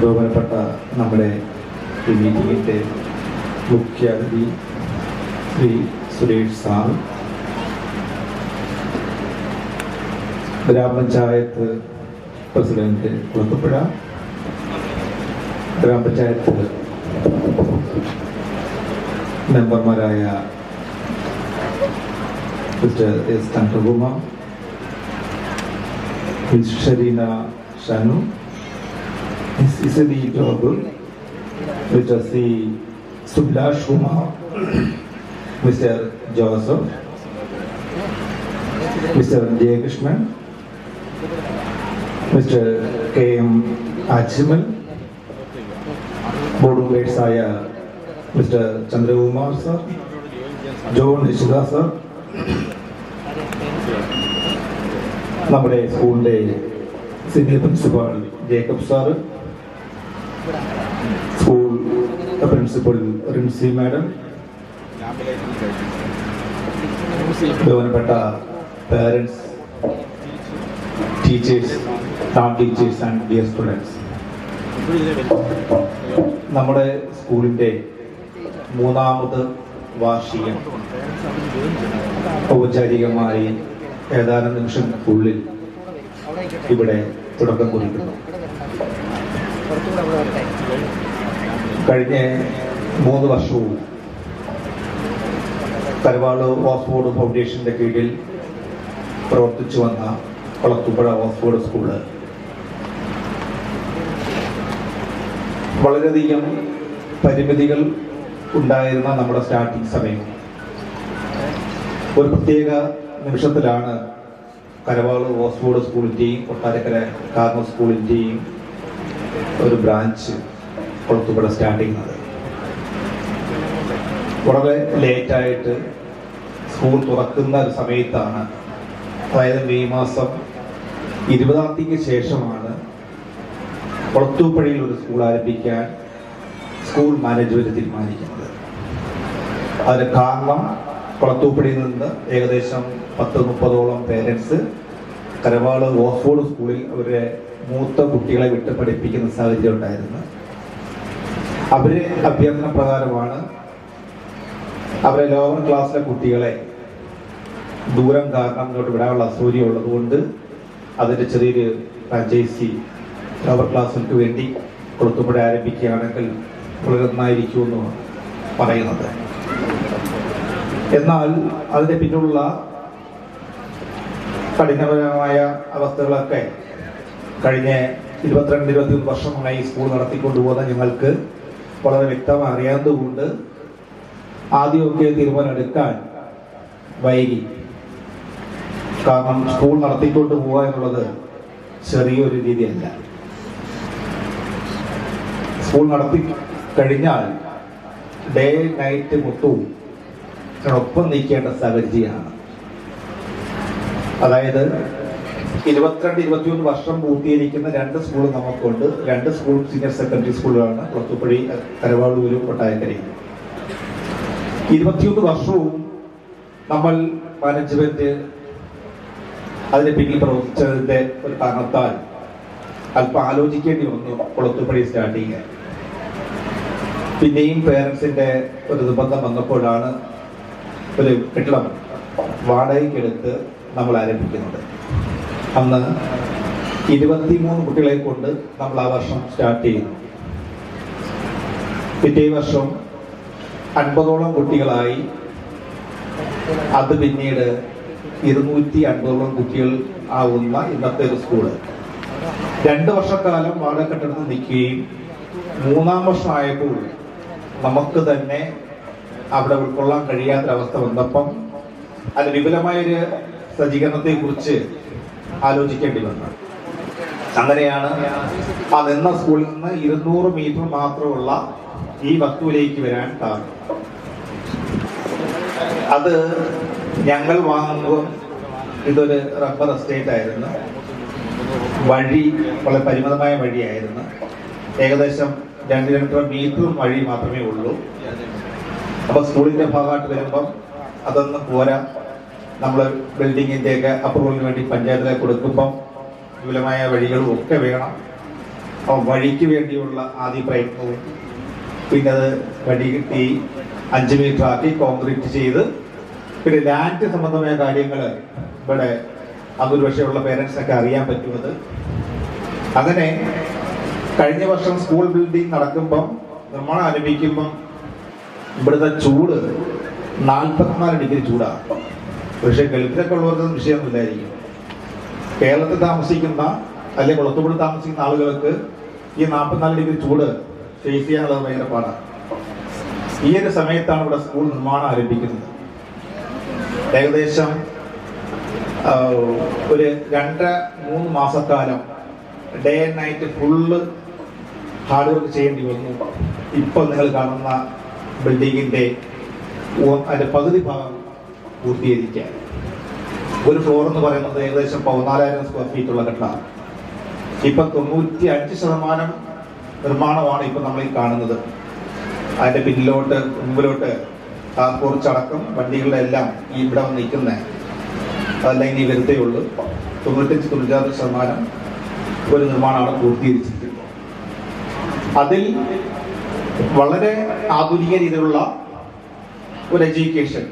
ബഹുമാനപ്പെട്ട നമ്മുടെ ഈ മീറ്റിങ്ങിൻ്റെ മുഖ്യ അതിഥി ശ്രീ സുരേഷ് സാർ, ഗ്രാമപഞ്ചായത്ത് പ്രസിഡന്റ് കുളത്തുപുഴ, ഗ്രാമപഞ്ചായത്ത് മെമ്പർമാരായ mister S Chandrakumar, miss Shareena Shanu, miss Isali Job, mister C സുബ്ലാഷ് Kumar, mister Joseph, mister Jayakrishnan, mister K M Ajmal, board മെമ്പേഴ്സായ mister Chandrakumar sir, John Nishitha sir, നമ്മുടെ സ്കൂളിൻ്റെ senior principal Jacob sir, school principal Rincy madam, ബഹുമാനപ്പെട്ട parents, teachers, non teachers and dear students, നമ്മുടെ സ്കൂളിൻ്റെ മൂന്നാമത് വാർഷികം ഔപചാരികമായി ഏതാനും നിമിഷങ്ങൾക്കുള്ളിൽ ഇവിടെ തുടക്കം കുറിക്കുന്നു. കഴിഞ്ഞ 3 വർഷവും കരവാള് ഓക്സ്ഫോർഡ് ഫൗണ്ടേഷന്റെ കീഴിൽ പ്രവർത്തിച്ചു വന്ന കുളത്തുപുഴ ഓക്സ്ഫോർഡ് സ്കൂള് വളരെയധികം പരിമിതികൾ ഉണ്ടായിരുന്ന നമ്മുടെ സ്റ്റാർട്ടിംഗ് സമയം ഒരു പ്രത്യേക നിമിഷത്തിലാണ് കരവാള് ഓക്സ്ഫോർഡ് സ്കൂളിൻ്റെയും കൊട്ടാരക്കര കാർമൽ സ്കൂളിൻ്റെയും ഒരു ബ്രാഞ്ച് കുളത്തുപുഴ സ്റ്റാർട്ട് ചെയ്യുന്നത്. വളരെ ലേറ്റായിട്ട് സ്കൂൾ തുറക്കുന്ന ഒരു സമയത്താണ്, അതായത് മെയ് മാസം 20-ാം തീയതിക്ക് ശേഷമാണ് കുളത്തൂപ്പുഴയിൽ ഒരു സ്കൂൾ ആരംഭിക്കാൻ സ്കൂൾ മാനേജ്മെന്റ് തീരുമാനിക്കുന്നത്. അതിന് കാരണം കുളത്തൂപ്പുഴയിൽ നിന്ന് ഏകദേശം 10-30ഓളം പേരൻസ് കരവാള് ഓക്സ്ഫോർഡ് സ്കൂളിൽ അവരുടെ മൂത്ത കുട്ടികളെ വിട്ട് പഠിപ്പിക്കുന്ന സാഹചര്യം ഉണ്ടായിരുന്നു. അവരെ അഭ്യർത്ഥന പ്രകാരമാണ് അവരെ ലോവർ ക്ലാസ്സിലെ കുട്ടികളെ ദൂരം കാരണം ഇങ്ങോട്ട് വിടാനുള്ള അസൗകര്യം ഉള്ളതുകൊണ്ട് അതിൻ്റെ ചെറിയൊരു ഫ്രാഞ്ചൈസി ലോവർ ക്ലാസ്സുകൾക്ക് വേണ്ടി കുളത്തുപുഴ ആരംഭിക്കുകയാണെങ്കിൽ വളരെ നന്നായിരിക്കുമെന്ന് പറയുന്നത്. എന്നാൽ അതിൻ്റെ പിന്നിലുള്ള കഠിനപരമായ അവസ്ഥകളൊക്കെ കഴിഞ്ഞ 22-23 വർഷമായി സ്കൂൾ നടത്തിക്കൊണ്ടുപോകുന്ന ഞങ്ങൾക്ക് വളരെ വ്യക്തമായി അറിയാത്തതുകൊണ്ട് ആദ്യമൊക്കെ തീരുമാനം എടുക്കാൻ വൈകി. കാരണം സ്കൂൾ നടത്തിക്കൊണ്ട് പോകുക എന്നുള്ളത് ചെറിയൊരു രീതിയല്ല. സ്കൂൾ നടത്തി കഴിഞ്ഞാൽ ഡേ നൈറ്റ് മൊത്തവും ഒപ്പം നീക്കേണ്ട സാഹചര്യമാണ്. അതായത് 22-23 വർഷം പൂർത്തീകരിക്കുന്ന 2 സ്കൂൾ നമുക്കുണ്ട്. 2 സ്കൂൾ സീനിയർ സെക്കൻഡറി സ്കൂളുകളാണ് കുളത്തുപുഴി, കരവാളൂരും കൊട്ടാരക്കരയും. 21 വർഷവും നമ്മൾ മാനേജ്മെന്റ് അതിന് പിന്നിൽ പ്രവർത്തിച്ചതിന്റെ ഒരു കാരണത്താൽ അല്പം ആലോചിക്കേണ്ടി വന്നു കുളത്തുപുഴി സ്റ്റാർട്ട് ചെയ്യാൻ. പിന്നെയും പേരൻസിന്റെ ഒരു നിർബന്ധം വന്നപ്പോഴാണ് ഒരു കെട്ടിടം വാടകയ്ക്കെടുത്ത് നമ്മൾ ആരംഭിക്കുന്നത്. അന്ന് 23 കുട്ടികളെ കൊണ്ട് നമ്മൾ ആ വർഷം സ്റ്റാർട്ട് ചെയ്യുന്നു. പിറ്റേ വർഷം 50ഓളം കുട്ടികളായി. അത് പിന്നീട് 250ഓളം കുട്ടികൾ ആവുന്ന ഇന്നത്തെ ഒരു സ്കൂള് 2 വർഷക്കാലം വാടക കെട്ടിടത്തിൽ നിൽക്കുകയും 3-ാം വർഷം ആയപ്പോൾ നമുക്ക് തന്നെ അവിടെ ഉൾക്കൊള്ളാൻ കഴിയാത്തൊരവസ്ഥ വന്നപ്പം അത് വിപുലമായൊരു സജ്ജീകരണത്തെ കുറിച്ച് ആലോചിക്കേണ്ടി വന്നു. അങ്ങനെയാണ് ആ നിന്ന സ്കൂളിൽ നിന്ന് 200 മീറ്റർ മാത്രമുള്ള ഈ വസ്തുവിലേക്ക് വരാൻ കാരണം. അത് ഞങ്ങൾ വാങ്ങുമ്പോൾ ഇതൊരു റബ്ബർ എസ്റ്റേറ്റ് ആയിരുന്നു. വഴി വളരെ പരിമിതമായ വഴിയായിരുന്നു. ഏകദേശം 2-2.5 മീറ്റർ വഴി മാത്രമേ ഉള്ളൂ. അപ്പൊ സ്കൂളിന്റെ ഭാഗമായിട്ട് വരുമ്പം അതൊന്നും പോരാ. നമ്മൾ ബിൽഡിങ്ങിൻ്റെയൊക്കെ അപ്രൂവലിന് വേണ്ടി പഞ്ചായത്തിലേക്ക് കൊടുക്കുമ്പം വിപുലമായ വഴികളും ഒക്കെ വേണം. വഴിക്ക് വേണ്ടിയുള്ള ആദ്യ പ്രയത്നവും പിന്നെ അത് വഴി കിട്ടി 5 മീറ്റർ ആക്കി കോൺക്രീറ്റ് ചെയ്ത് പിന്നെ ലാൻഡ് സംബന്ധമായ കാര്യങ്ങൾ ഇവിടെ അതൊരു പക്ഷേയുള്ള പേരൻസിനൊക്കെ അറിയാൻ പറ്റുന്നത്. അങ്ങനെ കഴിഞ്ഞ വർഷം സ്കൂൾ ബിൽഡിംഗ് നടക്കുമ്പം നിർമ്മാണം ആരംഭിക്കുമ്പം ഇവിടുത്തെ ചൂട് 44 ഡിഗ്രി ചൂടാണ്. പക്ഷേ ഗൾഫിലൊക്കെ ഉള്ളവർക്ക് വിഷയമൊന്നുമില്ലായിരിക്കും. കേരളത്തിൽ താമസിക്കുന്ന അല്ലെങ്കിൽ കുളത്തൂട് താമസിക്കുന്ന ആളുകൾക്ക് ഈ 44 ഡിഗ്രി ചൂട് ഫേസ് ചെയ്യാനുള്ളത് ഭയങ്കര പാടാണ്. ഈ ഒരു സമയത്താണ് ഇവിടെ സ്കൂൾ നിർമ്മാണം ആരംഭിക്കുന്നത്. ഏകദേശം ഒരു 2-3 മാസക്കാലം day and night full hard work ചെയ്യേണ്ടി വന്നു. ഇപ്പം നിങ്ങൾ കാണുന്ന ബിൽഡിങ്ങിൻ്റെ അതിൻ്റെ പകുതി ഭാഗം പൂർത്തീകരിക്കാൻ. ഒരു ഫ്ലോർ എന്ന് പറയുന്നത് ഏകദേശം 14,000 സ്ക്വയർ ഫീറ്റ് ഉള്ള കെട്ടാണ്. ഇപ്പം 95% നിർമ്മാണമാണ് ഇപ്പം നമ്മൾ ഈ കാണുന്നത്. അതിൻ്റെ പിന്നിലോട്ട് മുമ്പിലോട്ട് കുറച്ചടക്കം വണ്ടികളുടെ എല്ലാം ഈ ഇവിടെ വന്ന് നിൽക്കുന്നത് അതെല്ലാം ഇനി വരുത്തേ ഉള്ളൂ. 95-96% ഒരു നിർമ്മാണമാണ് പൂർത്തീകരിച്ചിരിക്കുന്നത്. അതിൽ വളരെ ആധുനിക രീതിയിലുള്ള ഒരു എഡ്യൂക്കേഷൻ,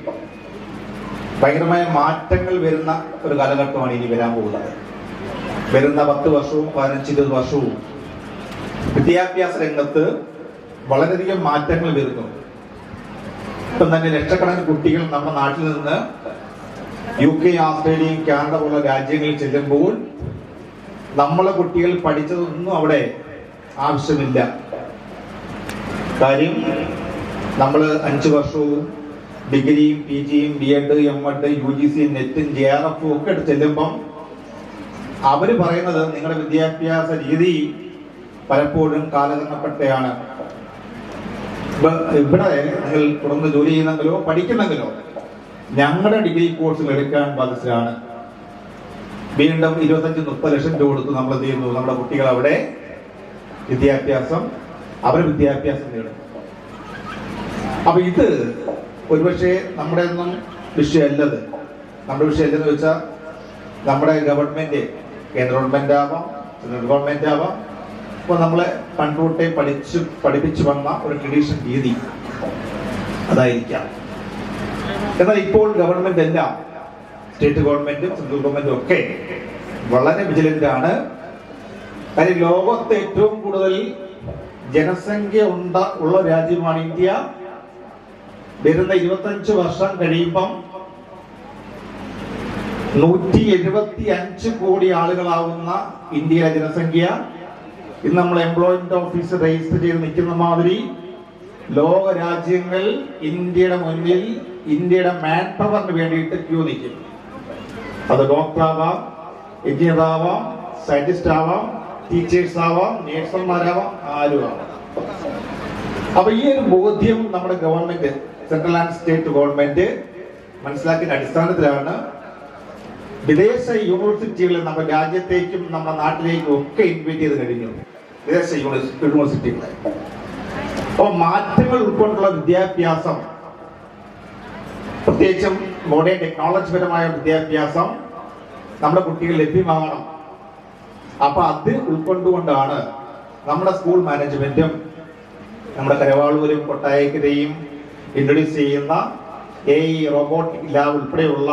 ഭയങ്കരമായ മാറ്റങ്ങൾ വരുന്ന ഒരു കാലഘട്ടമാണ് ഇനി വരാൻ പോകുന്നത്. വരുന്ന 10 വർഷവും 15-20 വർഷവും വിദ്യാഭ്യാസ രംഗത്ത് വളരെയധികം മാറ്റങ്ങൾ വരുന്നു. ഇപ്പം തന്നെ ലക്ഷക്കണക്കിന് കുട്ടികൾ നമ്മുടെ നാട്ടിൽ നിന്ന് UK, ഓസ്ട്രേലിയയും കാനഡ പോലുള്ള രാജ്യങ്ങളിൽ ചെല്ലുമ്പോൾ നമ്മളെ കുട്ടികൾ പഠിച്ചതൊന്നും അവിടെ ആവശ്യമില്ല. കാര്യം നമ്മൾ 5 വർഷവും ഡിഗ്രിയും PGയും BEd, MEd, UGC, നെറ്റും JRF ഒക്കെ എടുത്ത് ചെല്ലുമ്പം അവർ പറയുന്നത് നിങ്ങളുടെ വിദ്യാഭ്യാസ രീതി പലപ്പോഴും കാലഹരണപ്പെട്ടയാണ്. ഇവിടെ നിങ്ങൾ തുടർന്ന് ജോലി ചെയ്യുന്നെങ്കിലോ പഠിക്കുന്നെങ്കിലോ ഞങ്ങളുടെ ഡിഗ്രി കോഴ്സുകൾ എടുക്കാൻ ബാധ്യസ്ഥരാണ്. വീണ്ടും 25-30 ലക്ഷം രൂപ കൊടുത്ത് നമ്മൾ എന്ത് ചെയ്യുന്നു? നമ്മുടെ കുട്ടികൾ അവിടെ വിദ്യാഭ്യാസം നേടും. അപ്പൊ ഇത് ഒരുപക്ഷെ നമ്മുടെ ഒന്നും വിഷയമല്ലത്. നമ്മുടെ വിഷയമല്ലെന്ന് വെച്ചാൽ നമ്മുടെ ഗവൺമെന്റ്, കേന്ദ്ര ഗവൺമെന്റ് ആവാം, സെൻട്രൽ ഗവൺമെന്റ് ആവാം, ഇപ്പോൾ നമ്മളെ പണ്ടോട്ടെ പഠിപ്പിച്ചു വന്ന ഒരു ട്രഡീഷണൽ രീതി അതായിരിക്കാം. എന്നാൽ ഇപ്പോൾ ഗവൺമെന്റ് എല്ലാം, സ്റ്റേറ്റ് ഗവൺമെന്റും സെൻട്രൽ ഗവൺമെന്റും ഒക്കെ വളരെ വിജിലന്റ് ആണ്. കാര്യം ലോകത്ത് ഏറ്റവും കൂടുതൽ ജനസംഖ്യ ഉള്ള രാജ്യമാണ് ഇന്ത്യ. വരുന്ന 25 വർഷം കഴിയുമ്പം 175 കോടി ആളുകളാവുന്ന ഇന്ത്യയിലെ ജനസംഖ്യ ഇന്ന് നമ്മൾ എംപ്ലോയ്മെന്റ് ഓഫീസ് രജിസ്റ്റർ ചെയ്ത് നിൽക്കുന്ന മാതിരി ലോക രാജ്യങ്ങൾ ഇന്ത്യയുടെ മുന്നിൽ ഇന്ത്യയുടെ മാൻ പവറിന് വേണ്ടിയിട്ട് ക്യൂ നിൽക്കും. അത് ഡോക്ടർ ആവാം, എഞ്ചിനീയർ ആവാം, സയന്റിസ്റ്റ് ആവാം, ടീച്ചേഴ്സ് ആവാം, നേഴ്സന്മാരാവാം, ആരും ആവാം. അപ്പൊ ഈ ഒരു ബോധ്യം നമ്മുടെ government, central and state government മനസ്സിലാക്കിയ അടിസ്ഥാനത്തിലാണ് വിദേശ യൂണിവേഴ്സിറ്റികളെ നമ്മുടെ രാജ്യത്തേക്കും നമ്മുടെ നാട്ടിലേക്കും ഒക്കെ ഇൻവൈറ്റ് ചെയ്ത് കഴിഞ്ഞു. വിദേശ യൂണിവേഴ്സിറ്റികളെ. അപ്പൊ മാറ്റങ്ങൾ ഉൾക്കൊണ്ടുള്ള വിദ്യാഭ്യാസം, പ്രത്യേകിച്ചും മോഡേൺ ടെക്നോളജിപരമായ വിദ്യാഭ്യാസം നമ്മുടെ കുട്ടികൾ ലഭ്യമാകണം. അപ്പൊ അത് ഉൾക്കൊണ്ടുകൊണ്ടാണ് നമ്മുടെ സ്കൂൾ മാനേജ്മെന്റും നമ്മുടെ കരവാളൂരും കൊട്ടായക്കരയും ഇൻട്രൊഡ്യൂസ് ചെയ്യുന്ന AI, റോബോട്ടിക് ലാബ് ഉൾപ്പെടെയുള്ള,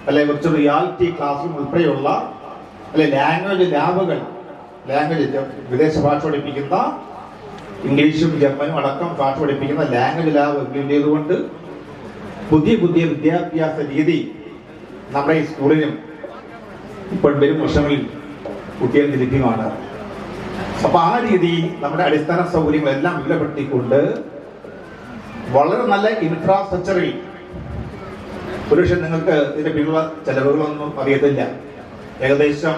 അല്ലെ വിർച്വൽ റിയാലിറ്റി ക്ലാസ് റൂം ഉൾപ്പെടെയുള്ള, അല്ലെ ലാംഗ്വേജ് ലാബുകൾ, ലാംഗ്വേജ് വിദേശ ഭാഷ പഠിപ്പിക്കുന്ന, ഇംഗ്ലീഷും ജർമ്മനും അടക്കം ഭാഷ പഠിപ്പിക്കുന്ന ലാംഗ്വേജ് ലാബ് ഇംപ്ലിമെന്റ് ചെയ്തുകൊണ്ട് പുതിയ വിദ്യാഭ്യാസ രീതി നമ്മുടെ ഈ സ്കൂളിലും ഇപ്പോൾ വരും വർഷങ്ങളിൽ കുട്ടികൾക്ക് ലഭ്യമാണ്. അപ്പൊ ആ രീതി നമ്മുടെ അടിസ്ഥാന സൗകര്യങ്ങളെല്ലാം വിലപ്പെടുത്തിക്കൊണ്ട് വളരെ നല്ല ഇൻഫ്രാസ്ട്രക്ചറിൽ, ഒരുപക്ഷെ നിങ്ങൾക്ക് ഇതിന്റെ പിന്നുള്ള ചെലവുകളൊന്നും അറിയത്തില്ല, ഏകദേശം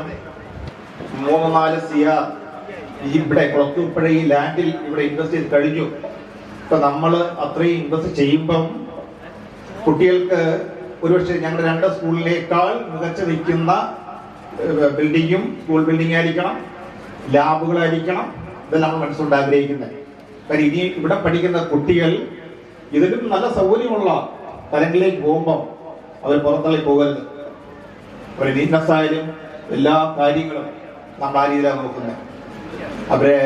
3-4 CR ഇവിടെ കുളത്തൂപ്പുഴ ഈ ലാൻഡിൽ ഇവിടെ ഇൻവെസ്റ്റ് ചെയ്ത് കഴിഞ്ഞു. ഇപ്പൊ നമ്മൾ അത്രയും ഇൻവെസ്റ്റ് ചെയ്യുമ്പം കുട്ടികൾക്ക് ഒരുപക്ഷെ ഞങ്ങളുടെ 2 സ്കൂളിനേക്കാൾ മികച്ച നിൽക്കുന്ന ബിൽഡിങ്ങും, സ്കൂൾ ബിൽഡിംഗ് ആയിരിക്കണം, ലാബുകളായിരിക്കണം. ഇതെല്ലാം നമ്മൾ മനസ്സുകൊണ്ട് ആഗ്രഹിക്കുന്നത്. കാര്യം ഇനി ഇവിടെ പഠിക്കുന്ന കുട്ടികൾ ഇതിലും നല്ല സൗകര്യമുള്ള തലങ്ങളിലേക്ക് പോകുമ്പം അവർ പുറത്തള്ളി പോകരുത്. ഒരു നീറ്റ്നസ് ആയാലും എല്ലാ കാര്യങ്ങളും നമ്മൾ ആ രീതിയിലാണ് നോക്കുന്നത്. അവരെ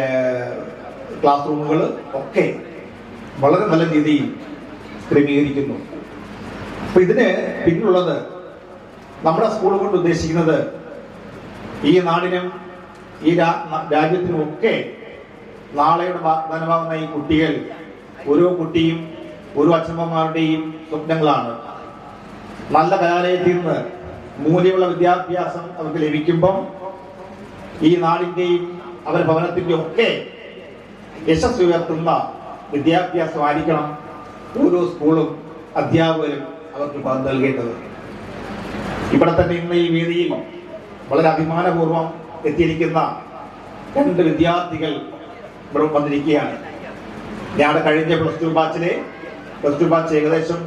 ക്ലാസ് റൂമുകൾ ഒക്കെ വളരെ നല്ല രീതിയിൽ ക്രമീകരിക്കുന്നു. അപ്പൊ ഇതിന് പിന്നിലുള്ളത് നമ്മുടെ സ്കൂൾ കൊണ്ട് ഉദ്ദേശിക്കുന്നത് ഈ നാടിനും ഈ രാജ്യത്തിനും ഒക്കെ നാളെയുടെ വാഗ്ദാനമാകുന്ന ഈ കുട്ടികൾ, ഓരോ കുട്ടിയും ഓരോ അച്ഛനമ്മമാരുടെയും സ്വപ്നങ്ങളാണ്. നല്ല കലാലയത്തിൽ നിന്ന് മൂല്യമുള്ള വിദ്യാഭ്യാസം അവർക്ക് ലഭിക്കുമ്പം ഈ നാടിന്റെയും അവരുടെ ഭവനത്തിന്റെയും ഒക്കെ യശസ് ഉയർത്തുന്ന വിദ്യാഭ്യാസമായിരിക്കണം ഓരോ സ്കൂളും അധ്യാപകരും അവർക്ക് പങ്ക് നൽകേണ്ടത്. ഇവിടെ തന്നെ ഇന്ന് ഈ വേദിയിൽ വളരെ അഭിമാനപൂർവ്വം എത്തിയിരിക്കുന്ന 2 വിദ്യാർത്ഥികൾ ഇവിടെ വന്നിരിക്കുകയാണ്. ഞാൻ കഴിഞ്ഞ പ്ലസ് ടു ബാച്ച് ഏകദേശം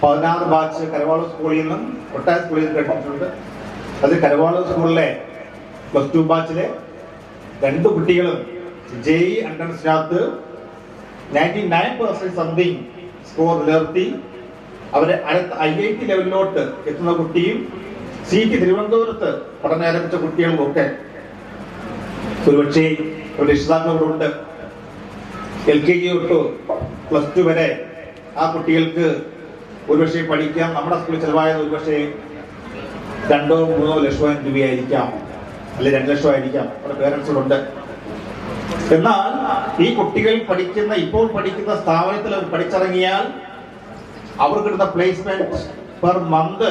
16 ബാച്ച് കരവാളൂർ സ്കൂളിൽ നിന്നും ഒട്ടായ സ്കൂളിൽ നിന്ന് കേട്ടിട്ടുണ്ട്. അത് കരവാളൂർ സ്കൂളിലെ പ്ലസ് ടു ബാച്ചിലെ 2 കുട്ടികളും JEE എൻട്രൻസിനകത്ത് 99% സംതിങ് സ്കോർ നിലനിർത്തി അവരെ അടുത്ത IIT ലെവലിലോട്ട് എത്തുന്ന കുട്ടിയും സീറ്റ് തിരുവനന്തപുരത്ത് പഠനം ആരംഭിച്ച കുട്ടികളും ഒക്കെ ഒരുപക്ഷെ രക്ഷിതാക്കളോടുണ്ട്. LKG തൊട്ട് പ്ലസ് 2 വരെ ആ കുട്ടികൾക്ക് ഒരുപക്ഷെ പഠിക്കാം. നമ്മുടെ സ്കൂളിൽ ചെലവായത് ഒരുപക്ഷെ 2-3 ലക്ഷം രൂപയായിരിക്കാം, അല്ലെങ്കിൽ 2 ലക്ഷം ആയിരിക്കാം. അവരുടെ പേരൻസിലുണ്ട്. എന്നാൽ ഈ കുട്ടികൾ ഇപ്പോൾ പഠിക്കുന്ന സ്ഥാപനത്തിൽ അവർ പഠിച്ചിറങ്ങിയാൽ അവർക്ക് കിട്ടുന്ന പ്ലേസ്മെന്റ് പെർ മന്ത്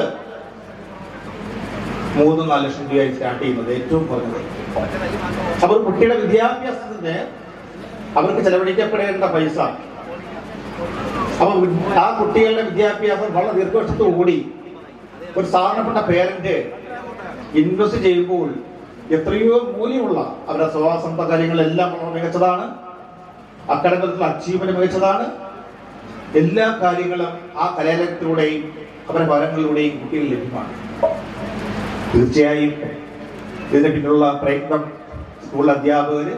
3-4 ലക്ഷം രൂപയായി സ്റ്റാർട്ട് ചെയ്യുന്നത് ഏറ്റവും കുറഞ്ഞത്. അപ്പോൾ കുട്ടിയുടെ വിദ്യാഭ്യാസത്തിന് അവർക്ക് ചെലവഴിക്കപ്പെടേണ്ട പൈസ, അപ്പൊ ആ കുട്ടികളുടെ വിദ്യാഭ്യാസം വളരെ ദീർഘവർഷത്തോടുകൂടി ഒരു സാധാരണപ്പെട്ട പേരന്റ് ഇൻവെസ്റ്റ് ചെയ്യുമ്പോൾ എത്രയോ മൂല്യമുള്ള അവരുടെ സ്വഭാവ കാര്യങ്ങളെല്ലാം മികച്ചതാണ്. അക്കാഡമിക് അച്ചീവ്മെന്റ് മികച്ചതാണ്. എല്ലാ കാര്യങ്ങളും ആ കലാലയത്തിലൂടെയും അവരുടെ ഭവനങ്ങളിലൂടെയും കുട്ടികൾ ലഭ്യമാണ്. തീർച്ചയായും ഇതിന് പിന്നിലുള്ള പ്രയത്നം സ്കൂൾ അധ്യാപകര്,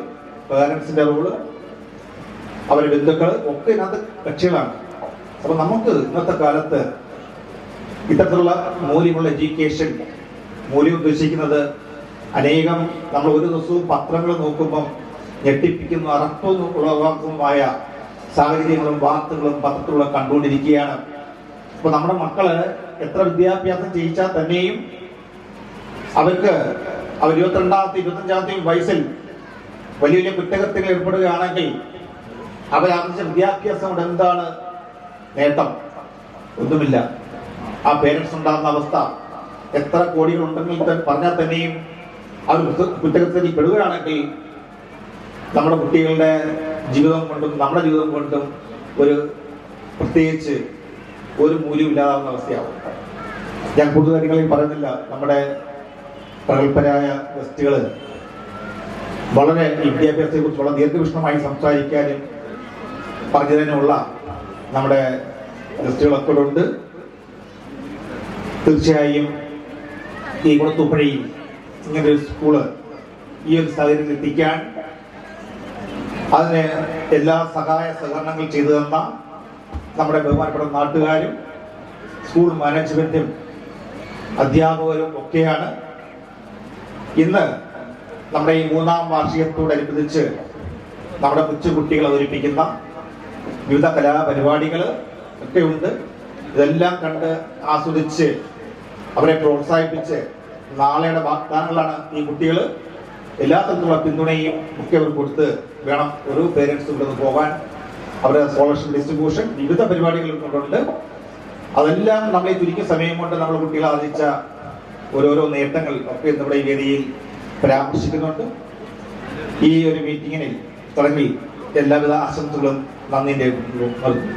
പേരൻസിന്റെ റോള്, അവരുടെ ബന്ധുക്കൾ ഒക്കെ ഇതിനകത്ത് കക്ഷികളാണ്. അപ്പൊ നമുക്ക് ഇന്നത്തെ കാലത്ത് ഇത്തരത്തിലുള്ള മൂല്യമുള്ള എഡ്യൂക്കേഷൻ, മൂല്യം ഉദ്ദേശിക്കുന്നത് അനേകം നമ്മൾ ഒരു ദിവസവും പത്രങ്ങൾ നോക്കുമ്പം ഞെട്ടിപ്പിക്കുന്ന അർത്ഥവും ഉളവാക്കുന്നതുമായ സാഹചര്യങ്ങളും വാർത്തകളും പത്രത്തിലുള്ള കണ്ടുകൊണ്ടിരിക്കുകയാണ്. അപ്പൊ നമ്മുടെ മക്കള് എത്ര വിദ്യാഭ്യാസം ചെയ്യിച്ചാൽ തന്നെയും അവർക്ക് അവർ 22-ാമത്തെ 25-ാമത്തെയും വയസ്സിൽ വലിയ വലിയ കുറ്റകൃത്യങ്ങൾ ഏർപ്പെടുകയാണെങ്കിൽ അവരാർജിച്ച വിദ്യാഭ്യാസം കൊണ്ട് എന്താണ് നേട്ടം? ഒന്നുമില്ല. ആ പേരൻസ് ഉണ്ടാകുന്ന അവസ്ഥ എത്ര കോടികൾ ഉണ്ടെങ്കിൽ പറഞ്ഞാൽ തന്നെയും അവർ കുറ്റകൃത്യത്തിൽ പെടുകയാണെങ്കിൽ നമ്മുടെ കുട്ടികളുടെ ജീവിതം കൊണ്ടും നമ്മുടെ ജീവിതം കൊണ്ടും ഒരു പ്രത്യേകിച്ച് ഒരു മൂല്യം ഇല്ലാതാവുന്ന അവസ്ഥയാവും. ഞാൻ കൂടുതൽ കാര്യങ്ങളിൽ പറയുന്നില്ല. നമ്മുടെ പ്രഗത്ഭരായ ഗസ്റ്റുകൾ വളരെ വിദ്യാഭ്യാസത്തെ കുറിച്ച് വളരെ ദീർഘവിഷ്ണമായി സംസാരിക്കാനും പറഞ്ഞതിനുള്ള നമ്മുടെ ഗസ്റ്റുകളൊക്കെ ഉണ്ട്. തീർച്ചയായും ഈ കുളത്തൂപ്പുഴയിൽ ഇങ്ങനൊരു സ്കൂള് ഈ ഒരു സാഹചര്യത്തിൽ എത്തിക്കാൻ അതിന് എല്ലാ സഹായ സഹകരണങ്ങൾ ചെയ്തു തന്ന നമ്മുടെ ബഹുമാനപ്പെട്ട നാട്ടുകാരും സ്കൂൾ മാനേജ്മെന്റും അധ്യാപകരും ഒക്കെയാണ്. ഇന്ന് നമ്മുടെ ഈ 3-ാം വാർഷികത്തോടനുബന്ധിച്ച് നമ്മുടെ കൊച്ചുകുട്ടികൾ അവതരിപ്പിക്കുന്ന വിവിധ കലാപരിപാടികൾ ഒക്കെ ഉണ്ട്. ഇതെല്ലാം കണ്ട് ആസ്വദിച്ച് അവരെ പ്രോത്സാഹിപ്പിച്ച് നാളെയുടെ വാഗ്ദാനങ്ങളാണ് ഈ കുട്ടികൾ. എല്ലാ തരത്തിലുള്ള പിന്തുണയും ഒക്കെ അവർ കൊടുത്ത് വേണം ഓരോ പേരൻസും ഇവിടെ പോകാൻ. അവരുടെ സ്കോളർഷിപ്പ് ഡിസ്ട്രിബ്യൂഷൻ വിവിധ പരിപാടികൾ കൊണ്ടുണ്ട്. അതെല്ലാം നമ്മൾ ഈ ചുരുങ്ങിയ സമയം കൊണ്ട് നമ്മുടെ കുട്ടികൾ ആർജിച്ച ഓരോരോ നേട്ടങ്ങൾ ഒക്കെ നമ്മുടെ ഈ വേദിയിൽ പരാമർശിക്കുന്നുണ്ട്. ഈ ഒരു മീറ്റിങ്ങിനിൽ തുടങ്ങി എല്ലാവിധ ആശംസകളും നന്ദിന്റെ നൽകുന്നു.